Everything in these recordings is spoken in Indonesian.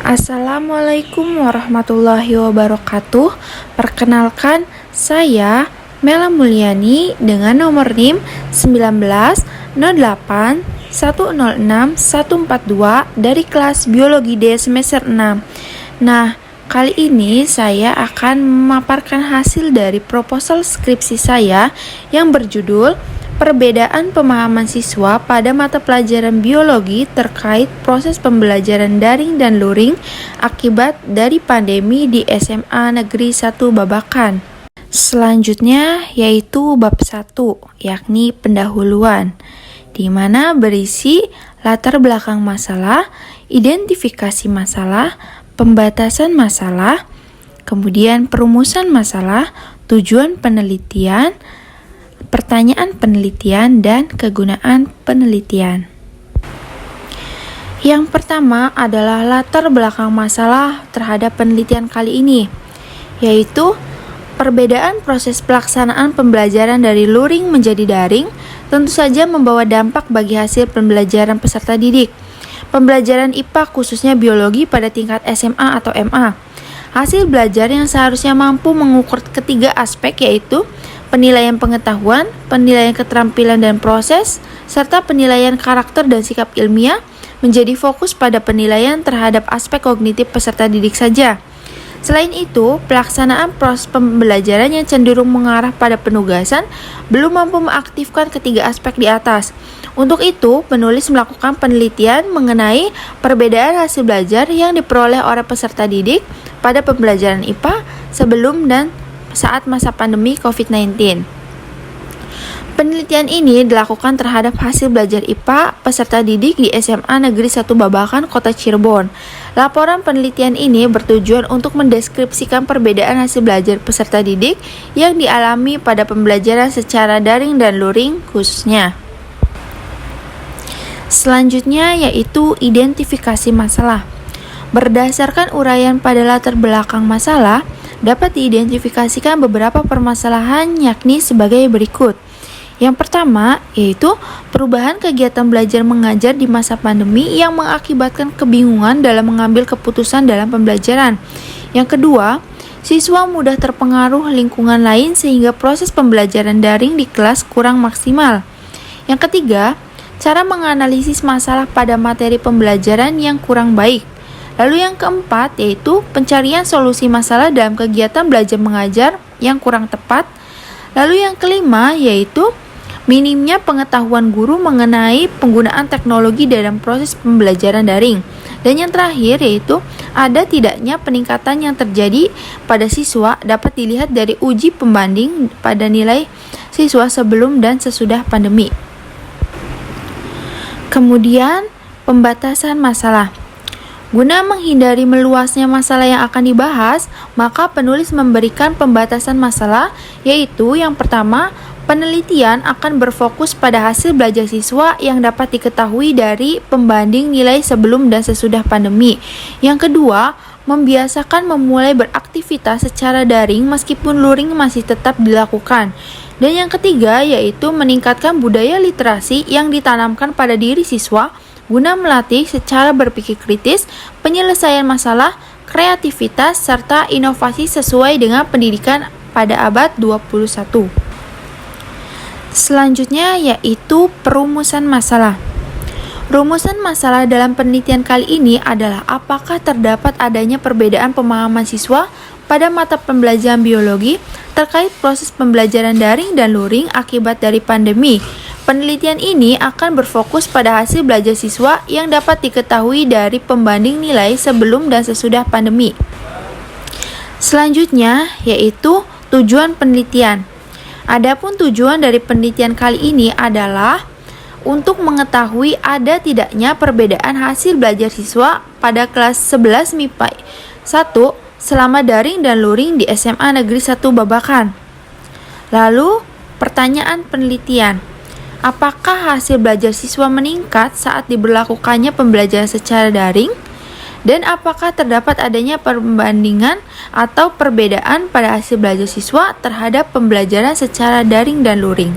Assalamualaikum warahmatullahi wabarakatuh. Perkenalkan, saya Mela Mulyani dengan nomor NIM 1908106142 dari kelas Biologi D semester 6. Nah, kali ini saya akan memaparkan hasil dari proposal skripsi saya yang berjudul Perbedaan pemahaman siswa pada mata pelajaran biologi terkait proses pembelajaran daring dan luring akibat dari pandemi di SMA Negeri 1 Babakan. Selanjutnya yaitu bab 1, yakni pendahuluan, di mana berisi latar belakang masalah, identifikasi masalah, pembatasan masalah, kemudian perumusan masalah, tujuan penelitian, pertanyaan penelitian, dan kegunaan penelitian. Yang pertama adalah latar belakang masalah terhadap penelitian kali ini, yaitu perbedaan proses pelaksanaan pembelajaran dari luring menjadi daring tentu saja membawa dampak bagi hasil pembelajaran peserta didik. Pembelajaran IPA khususnya biologi pada tingkat SMA atau MA. Hasil belajar yang seharusnya mampu mengukur ketiga aspek, yaitu penilaian pengetahuan, penilaian keterampilan dan proses, serta penilaian karakter dan sikap ilmiah, menjadi fokus pada penilaian terhadap aspek kognitif peserta didik saja. Selain itu, pelaksanaan proses pembelajaran yang cenderung mengarah pada penugasan belum mampu mengaktifkan ketiga aspek di atas. Untuk itu, penulis melakukan penelitian mengenai perbedaan hasil belajar yang diperoleh oleh peserta didik pada pembelajaran IPA sebelum dan saat masa pandemi COVID-19. Penelitian ini dilakukan terhadap hasil belajar IPA peserta didik di SMA Negeri 1 Babakan, Kota Cirebon. Laporan penelitian ini bertujuan untuk mendeskripsikan perbedaan hasil belajar peserta didik yang dialami pada pembelajaran secara daring dan luring khususnya. Selanjutnya yaitu identifikasi masalah. Berdasarkan uraian pada latar belakang masalah, dapat diidentifikasikan beberapa permasalahan, yakni sebagai berikut. Yang pertama yaitu perubahan kegiatan belajar mengajar di masa pandemi yang mengakibatkan kebingungan dalam mengambil keputusan dalam pembelajaran. Yang kedua, siswa mudah terpengaruh lingkungan lain sehingga proses pembelajaran daring di kelas kurang maksimal. Yang ketiga, cara menganalisis masalah pada materi pembelajaran yang kurang baik. Lalu yang keempat yaitu pencarian solusi masalah dalam kegiatan belajar mengajar yang kurang tepat. Lalu yang kelima yaitu minimnya pengetahuan guru mengenai penggunaan teknologi dalam proses pembelajaran daring. Dan yang terakhir yaitu ada tidaknya peningkatan yang terjadi pada siswa dapat dilihat dari uji pembanding pada nilai siswa sebelum dan sesudah pandemi. Kemudian pembatasan masalah. Guna menghindari meluasnya masalah yang akan dibahas, maka penulis memberikan pembatasan masalah, yaitu yang pertama, penelitian akan berfokus pada hasil belajar siswa yang dapat diketahui dari pembanding nilai sebelum dan sesudah pandemi. Yang kedua, membiasakan memulai beraktivitas secara daring meskipun luring masih tetap dilakukan. Dan yang ketiga, yaitu meningkatkan budaya literasi yang ditanamkan pada diri siswa guna melatih secara berpikir kritis, penyelesaian masalah, kreativitas, serta inovasi sesuai dengan pendidikan pada abad 21. Selanjutnya yaitu perumusan masalah. Rumusan masalah dalam penelitian kali ini adalah apakah terdapat adanya perbedaan pemahaman siswa pada mata pembelajaran biologi terkait proses pembelajaran daring dan luring akibat dari pandemi. Penelitian ini akan berfokus pada hasil belajar siswa yang dapat diketahui dari pembanding nilai sebelum dan sesudah pandemi. Selanjutnya yaitu tujuan penelitian. Adapun tujuan dari penelitian kali ini adalah untuk mengetahui ada tidaknya perbedaan hasil belajar siswa pada kelas 11 MIPA 1 selama daring dan luring di SMA Negeri 1 Babakan. Lalu, pertanyaan penelitian. Apakah hasil belajar siswa meningkat saat diberlakukannya pembelajaran secara daring? Dan apakah terdapat adanya perbandingan atau perbedaan pada hasil belajar siswa terhadap pembelajaran secara daring dan luring?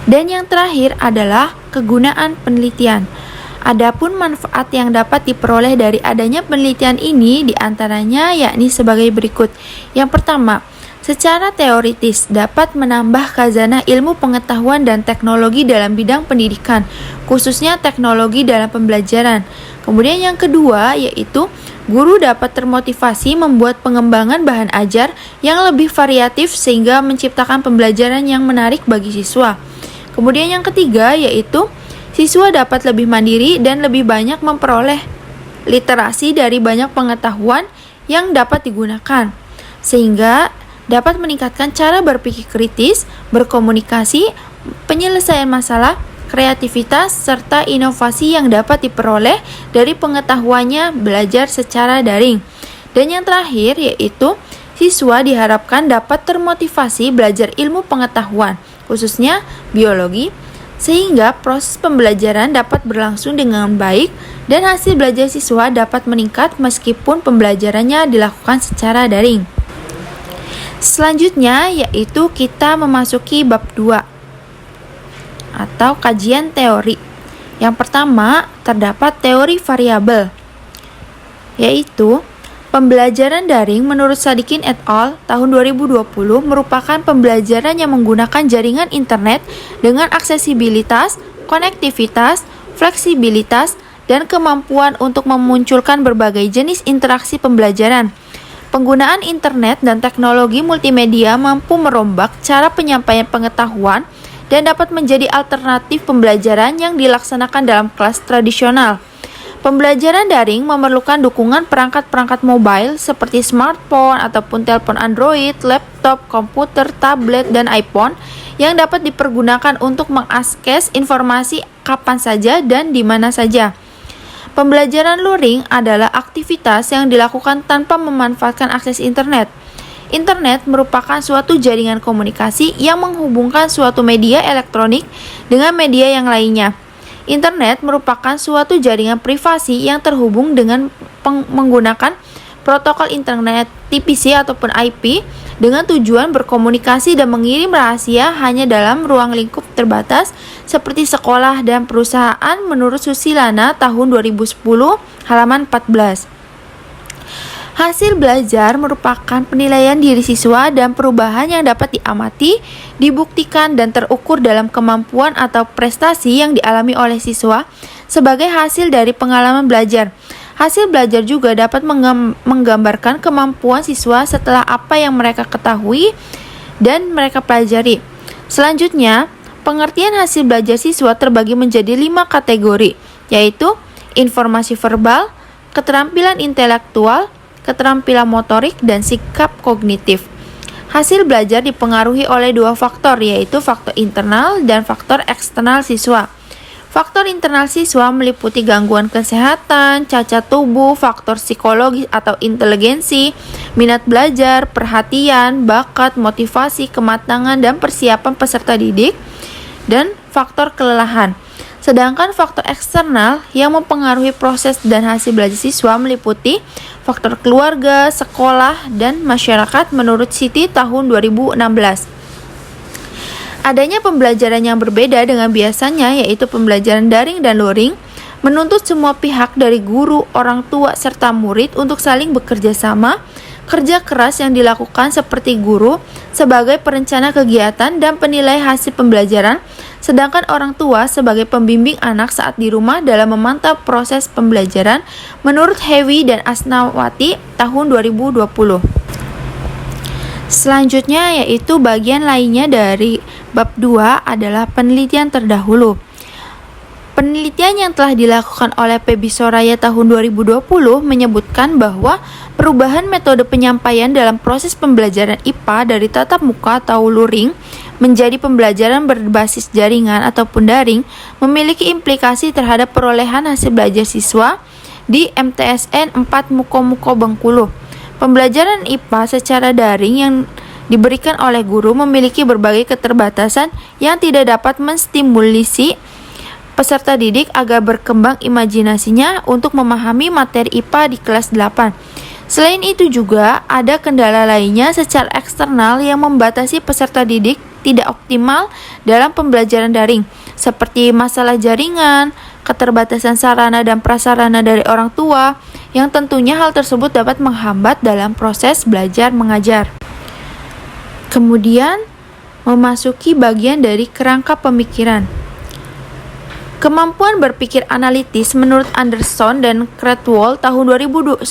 Dan yang terakhir adalah kegunaan penelitian. Adapun manfaat yang dapat diperoleh dari adanya penelitian ini diantaranya yakni sebagai berikut. Yang pertama, secara teoritis dapat menambah khazanah ilmu pengetahuan dan teknologi dalam bidang pendidikan, khususnya teknologi dalam pembelajaran. Kemudian yang kedua yaitu guru dapat termotivasi membuat pengembangan bahan ajar yang lebih variatif sehingga menciptakan pembelajaran yang menarik bagi siswa. Kemudian yang ketiga yaitu siswa dapat lebih mandiri dan lebih banyak memperoleh literasi dari banyak pengetahuan yang dapat digunakan, sehingga dapat meningkatkan cara berpikir kritis, berkomunikasi, penyelesaian masalah, kreativitas, serta inovasi yang dapat diperoleh dari pengetahuannya belajar secara daring. Dan yang terakhir yaitu siswa diharapkan dapat termotivasi belajar ilmu pengetahuan, khususnya biologi, sehingga proses pembelajaran dapat berlangsung dengan baik dan hasil belajar siswa dapat meningkat meskipun pembelajarannya dilakukan secara daring. Selanjutnya yaitu kita memasuki bab 2 atau kajian teori. Yang pertama, terdapat teori variabel, yaitu pembelajaran daring menurut Sadikin et al. Tahun 2020 merupakan pembelajaran yang menggunakan jaringan internet dengan aksesibilitas, konektivitas, fleksibilitas, dan kemampuan untuk memunculkan berbagai jenis interaksi pembelajaran. Penggunaan internet dan teknologi multimedia mampu merombak cara penyampaian pengetahuan dan dapat menjadi alternatif pembelajaran yang dilaksanakan dalam kelas tradisional. Pembelajaran daring memerlukan dukungan perangkat-perangkat mobile seperti smartphone ataupun telepon Android, laptop, komputer, tablet, dan iPhone yang dapat dipergunakan untuk mengakses informasi kapan saja dan di mana saja. Pembelajaran luring adalah aktivitas yang dilakukan tanpa memanfaatkan akses internet. Internet merupakan suatu jaringan komunikasi yang menghubungkan suatu media elektronik dengan media yang lainnya. Internet merupakan suatu jaringan privasi yang terhubung dengan menggunakan protokol internet TCP ataupun IP dengan tujuan berkomunikasi dan mengirim rahasia hanya dalam ruang lingkup terbatas seperti sekolah dan perusahaan menurut Susilana tahun 2010 halaman 14. Hasil belajar merupakan penilaian diri siswa dan perubahan yang dapat diamati, dibuktikan, dan terukur dalam kemampuan atau prestasi yang dialami oleh siswa sebagai hasil dari pengalaman belajar. Hasil belajar juga dapat menggambarkan kemampuan siswa setelah apa yang mereka ketahui dan mereka pelajari. Selanjutnya, pengertian hasil belajar siswa terbagi menjadi 5 kategori, yaitu informasi verbal, keterampilan intelektual, keterampilan motorik, dan sikap kognitif. Hasil belajar dipengaruhi oleh 2 faktor, yaitu faktor internal dan faktor eksternal siswa. Faktor internal siswa meliputi gangguan kesehatan, cacat tubuh, faktor psikologis atau inteligensi, minat belajar, perhatian, bakat, motivasi, kematangan, dan persiapan peserta didik, dan faktor kelelahan. Sedangkan faktor eksternal yang mempengaruhi proses dan hasil belajar siswa meliputi faktor keluarga, sekolah, dan masyarakat menurut Siti tahun 2016. Adanya pembelajaran yang berbeda dengan biasanya, yaitu pembelajaran daring dan luring, menuntut semua pihak dari guru, orang tua, serta murid untuk saling bekerja sama. Kerja keras yang dilakukan seperti guru sebagai perencana kegiatan dan penilai hasil pembelajaran, sedangkan orang tua sebagai pembimbing anak saat di rumah dalam memantau proses pembelajaran menurut Hewi dan Asnawati tahun 2020. Selanjutnya yaitu bagian lainnya dari bab 2 adalah penelitian terdahulu. Penelitian yang telah dilakukan oleh Pebi Soraya tahun 2020 menyebutkan bahwa perubahan metode penyampaian dalam proses pembelajaran IPA dari tatap muka atau luring menjadi pembelajaran berbasis jaringan ataupun daring memiliki implikasi terhadap perolehan hasil belajar siswa di MTSN 4 Muko-Muko Bengkulu. Pembelajaran IPA secara daring yang diberikan oleh guru memiliki berbagai keterbatasan yang tidak dapat menstimulasi peserta didik agar berkembang imajinasinya untuk memahami materi IPA di kelas 8. Selain itu juga ada kendala lainnya secara eksternal yang membatasi peserta didik tidak optimal dalam pembelajaran daring, seperti masalah jaringan, keterbatasan sarana dan prasarana dari orang tua, yang tentunya hal tersebut dapat menghambat dalam proses belajar mengajar. Kemudian, memasuki bagian dari kerangka pemikiran. Kemampuan berpikir analitis menurut Anderson dan Cradwell tahun 2010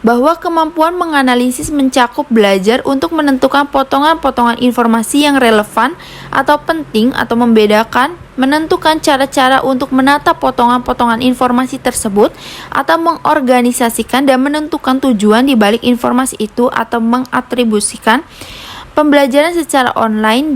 bahwa kemampuan menganalisis mencakup belajar untuk menentukan potongan-potongan informasi yang relevan atau penting atau membedakan, menentukan cara-cara untuk menata potongan-potongan informasi tersebut atau mengorganisasikan dan menentukan tujuan di balik informasi itu atau mengatribusikan. Pembelajaran secara online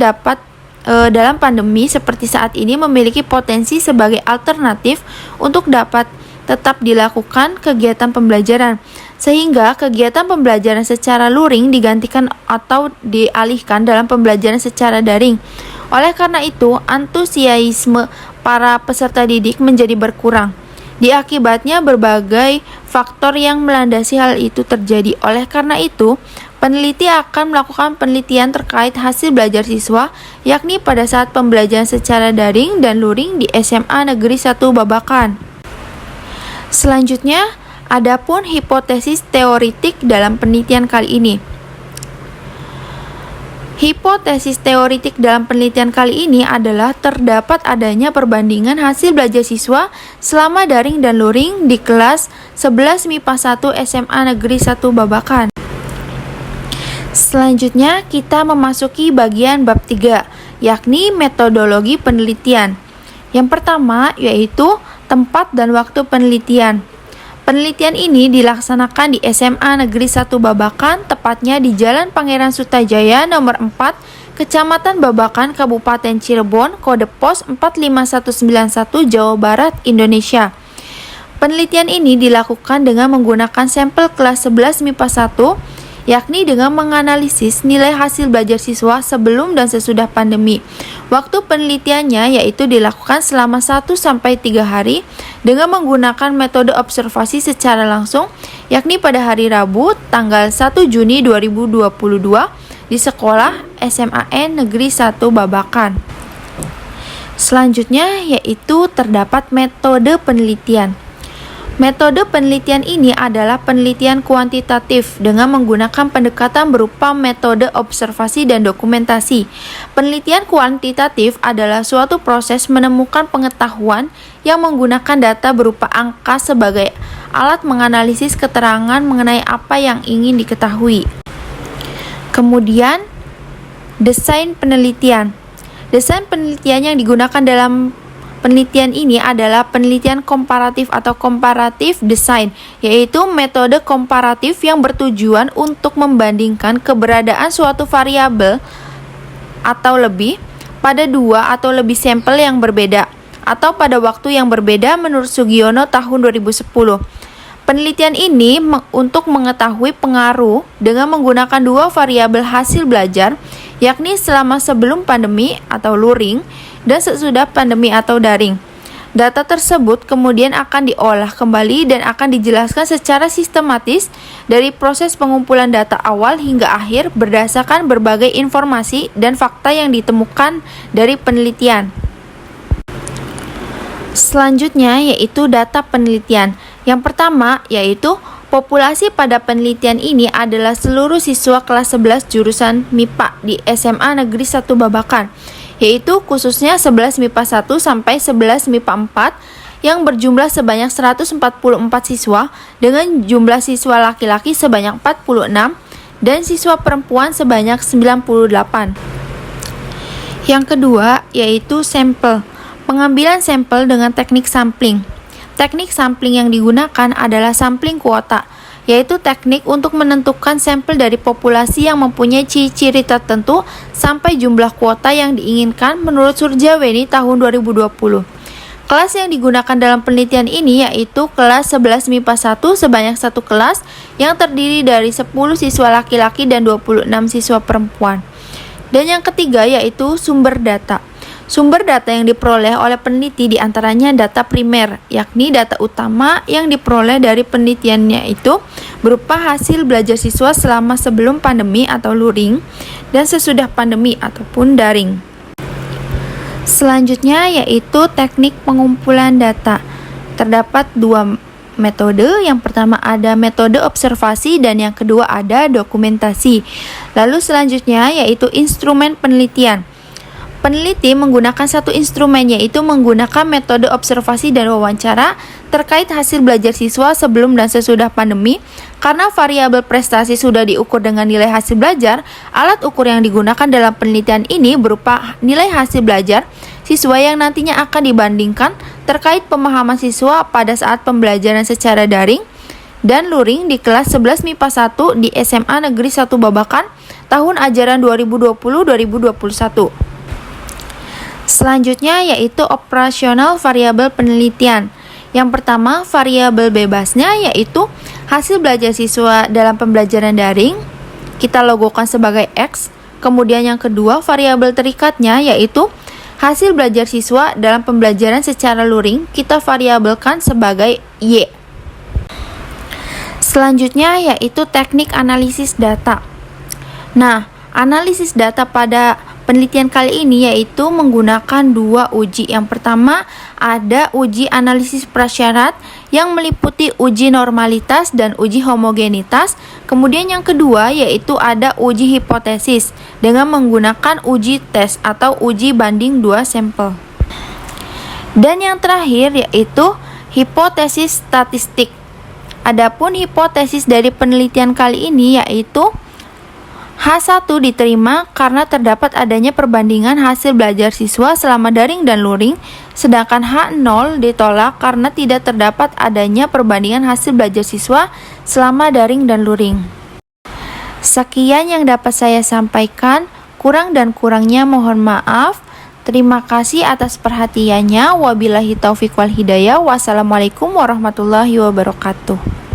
dalam pandemi seperti saat ini memiliki potensi sebagai alternatif untuk dapat tetap dilakukan kegiatan pembelajaran, sehingga kegiatan pembelajaran secara luring digantikan atau dialihkan dalam pembelajaran secara daring. Oleh karena itu, antusiasme para peserta didik menjadi berkurang. Diakibatnya berbagai faktor yang melandasi hal itu terjadi. Oleh karena itu, peneliti akan melakukan penelitian terkait hasil belajar siswa, yakni pada saat pembelajaran secara daring dan luring di SMA Negeri 1 Babakan. Selanjutnya, adapun hipotesis teoritik dalam penelitian kali ini. Hipotesis teoritik dalam penelitian kali ini adalah terdapat adanya perbandingan hasil belajar siswa selama daring dan luring di kelas 11 MIPA 1 SMA Negeri 1 Babakan. Selanjutnya, kita memasuki bagian bab 3, yakni metodologi penelitian. Yang pertama yaitu tempat dan waktu penelitian. Penelitian ini dilaksanakan di SMA Negeri 1 Babakan, tepatnya di Jalan Pangeran Sutajaya nomor 4, Kecamatan Babakan, Kabupaten Cirebon, kode pos 45191, Jawa Barat, Indonesia. Penelitian ini dilakukan dengan menggunakan sampel kelas 11 MIPA 1, yakni dengan menganalisis nilai hasil belajar siswa sebelum dan sesudah pandemi. Waktu penelitiannya yaitu dilakukan selama 1-3 hari dengan menggunakan metode observasi secara langsung, yakni pada hari Rabu tanggal 1 Juni 2022 di sekolah SMAN Negeri 1 Babakan. Selanjutnya yaitu terdapat metode penelitian. Metode penelitian ini adalah penelitian kuantitatif dengan menggunakan pendekatan berupa metode observasi dan dokumentasi. Penelitian kuantitatif adalah suatu proses menemukan pengetahuan yang menggunakan data berupa angka sebagai alat menganalisis keterangan mengenai apa yang ingin diketahui. Kemudian, desain penelitian. Desain penelitian yang digunakan dalam penelitian ini adalah penelitian komparatif atau comparative design, yaitu metode komparatif yang bertujuan untuk membandingkan keberadaan suatu variabel atau lebih pada dua atau lebih sampel yang berbeda atau pada waktu yang berbeda menurut Sugiono tahun 2010. Penelitian ini untuk mengetahui pengaruh dengan menggunakan dua variabel hasil belajar, yakni selama sebelum pandemi atau luring dan sesudah pandemi atau daring. Data tersebut kemudian akan diolah kembali dan akan dijelaskan secara sistematis dari proses pengumpulan data awal hingga akhir berdasarkan berbagai informasi dan fakta yang ditemukan dari penelitian. Selanjutnya yaitu data penelitian. Yang pertama yaitu populasi pada penelitian ini adalah seluruh siswa kelas 11 jurusan MIPA di SMA Negeri 1 Babakan, yaitu khususnya 11 MIPA 1 sampai 11 MIPA 4 yang berjumlah sebanyak 144 siswa dengan jumlah siswa laki-laki sebanyak 46 dan siswa perempuan sebanyak 98. Yang kedua yaitu sampel. Pengambilan sampel dengan teknik sampling. Teknik sampling yang digunakan adalah sampling kuota, yaitu teknik untuk menentukan sampel dari populasi yang mempunyai ciri-ciri tertentu sampai jumlah kuota yang diinginkan menurut Surjaweni tahun 2020. Kelas yang digunakan dalam penelitian ini yaitu kelas 11 MIPA 1 sebanyak satu kelas yang terdiri dari 10 siswa laki-laki dan 26 siswa perempuan. Dan yang ketiga yaitu sumber data. Sumber data yang diperoleh oleh peneliti diantaranya data primer, yakni data utama yang diperoleh dari penelitiannya itu berupa hasil belajar siswa selama sebelum pandemi atau luring dan sesudah pandemi ataupun daring. Selanjutnya yaitu teknik pengumpulan data. Terdapat dua metode. Yang pertama ada metode observasi dan yang kedua ada dokumentasi. Lalu selanjutnya yaitu instrumen penelitian. Peneliti menggunakan satu instrumen, yaitu menggunakan metode observasi dan wawancara terkait hasil belajar siswa sebelum dan sesudah pandemi. Karena variabel prestasi sudah diukur dengan nilai hasil belajar, alat ukur yang digunakan dalam penelitian ini berupa nilai hasil belajar siswa yang nantinya akan dibandingkan terkait pemahaman siswa pada saat pembelajaran secara daring dan luring di kelas 11 MIPA 1 di SMA Negeri 1 Babakan tahun ajaran 2020-2021. Selanjutnya yaitu operasional variabel penelitian. Yang pertama, variabel bebasnya yaitu hasil belajar siswa dalam pembelajaran daring, kita logokan sebagai X. Kemudian yang kedua, variabel terikatnya yaitu hasil belajar siswa dalam pembelajaran secara luring, kita variabelkan sebagai Y. Selanjutnya yaitu teknik analisis data. Nah, analisis data pada penelitian kali ini yaitu menggunakan dua uji. Yang pertama ada uji analisis prasyarat yang meliputi uji normalitas dan uji homogenitas. Kemudian yang kedua yaitu ada uji hipotesis dengan menggunakan uji tes atau uji banding dua sampel. Dan yang terakhir yaitu hipotesis statistik. Adapun hipotesis dari penelitian kali ini yaitu H1 diterima karena terdapat adanya perbandingan hasil belajar siswa selama daring dan luring, sedangkan H0 ditolak karena tidak terdapat adanya perbandingan hasil belajar siswa selama daring dan luring. Sekian yang dapat saya sampaikan, kurang dan kurangnya mohon maaf. Terima kasih atas perhatiannya. Wabillahi taufiq wal hidayah. Wassalamualaikum warahmatullahi wabarakatuh.